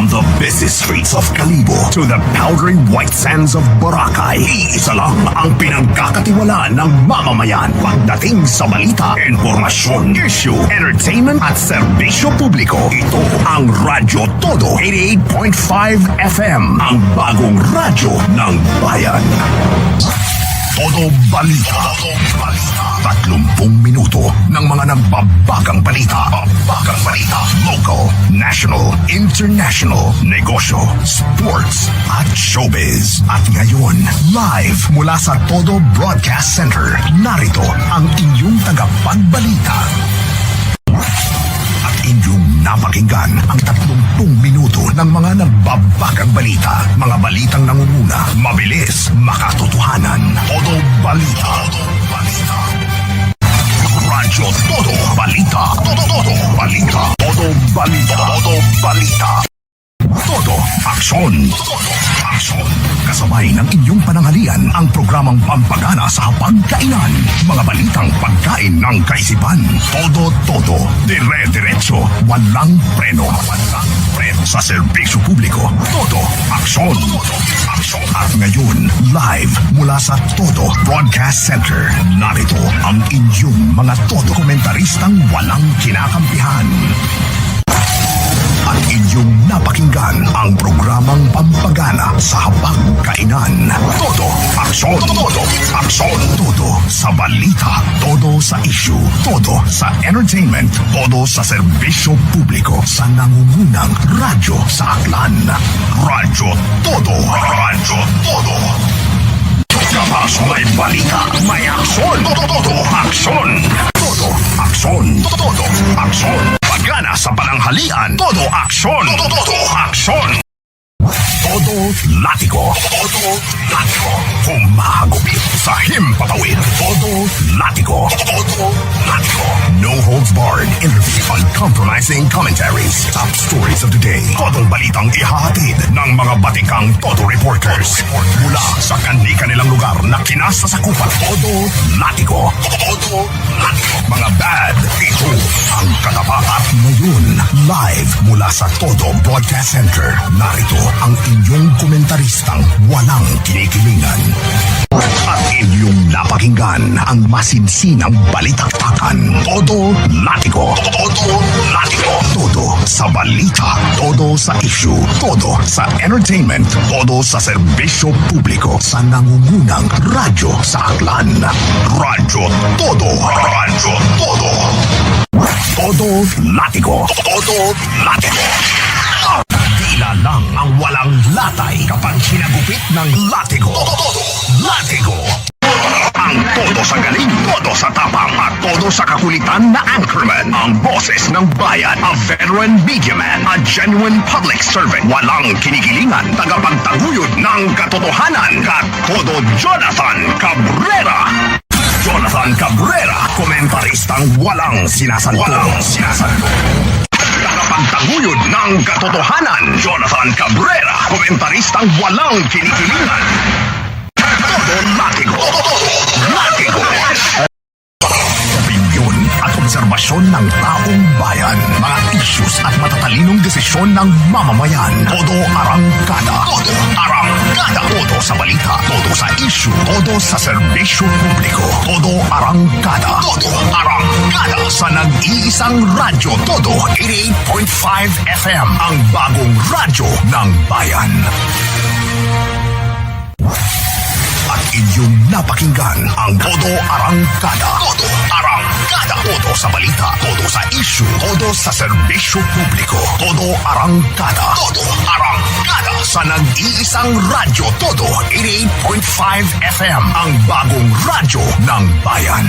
From the busy streets of Kalibo to the powdery white sands of Boracay, iisa lang ang pinagkakatiwalaan ng mamamayan pagdating sa balita, informasyon, issue, entertainment at serbisyo publiko. Ito ang Radyo Todo 88.5 FM, ang bagong radyo ng bayan. Todo Balita. 30 minuto ng mga nagbabagang balita. Local, national, international, negosyo, sports at showbiz. At ngayon, live mula sa Todo Broadcast Center, narito ang inyong tagapagbalita. At inyong napakinggan ang 30 minuto ng mga nagbabagang balita. Mga balitang nangunguna, mabilis, makatotohanan. Todo Balita. Radyo Todo Balita. Todo Balita. Todo Balita. Todo Balita. Todo Aksyon. Kasabay ng inyong pananghalian ang programang pampagana sa pagkainan. Mga balitang pagkain ng kaisipan. Todo. Dire-diretso. Walang preno. Sa serbisyo publiko. Todo Aksyon. At ngayon, live mula sa Todo Broadcast Center, narito ang inyong mga Todo komentaristang walang kinakampihan. At inyong napakinggan ang programang pampagana sa hapagkainan. Todo Aksyon. Todo sa balita. Todo sa issue. Todo sa entertainment. Todo sa serbisyo publiko. Sa nangungunang radyo sa Aklan. Radyo Todo. Kapag may balita, may aksyon. Todo aksyon. Pagana sa pananghalian. Todo aksyon. Todo Latiko. Humahagupit sa himpapawid. Todo Latiko. No holds barred interview, uncompromising commentaries, top stories of the day. Todong balitang ihahatid ng mga batikang Todo reporters mula sa kanilang lugar na kinasasakupan. Todo Latiko. Mga bad, ito ang katapat. At ngayon, live mula sa Todo Broadcast Center, narito ang inyong komentaristang walang kinikilingan. At inyong napakinggan ang masinsinang balitaktakan. Todo Latiko. Todo sa balita. Todo sa issue. Todo sa entertainment. Todo sa serbisyo publiko. Sa nangungunang radyo sa Aklan. Radyo Todo. Todo Latiko. Tila lang ang walang latay kapag sinagupit ng Latiko. Ang todo sa galing, todo sa tapang, at todo sa kakulitan na anchorman. Ang boses ng bayan, a veteran media man, a genuine public servant, walang kinikilingan, tagapagtaguyod ng katotohanan, Katodo Jonathan Cabrera, komentaristang walang sinasanto. Tagapagtaguyod ng katotohanan, Jonathan Cabrera, komentaristang walang kinikilingan. Todo Latiko. Opinyon at obserbasyon ng taong bayan. Mga issues at matatalinong desisyon ng mamamayan. Todo arangkada. Todo sa balita. Todo sa issue. Todo sa serbisyo publiko. Todo arangkada. Sa nag-iisang radyo. Todo 88.5 FM. Ang bagong radyo ng bayan. At inyong napakinggan ang Todo Arangkada. Todo sa balita. Todo sa issue. Todo sa serbisyo publiko. Todo Arangkada. Sa nag-iisang radyo. Todo 88.5 FM. Ang bagong radyo ng bayan.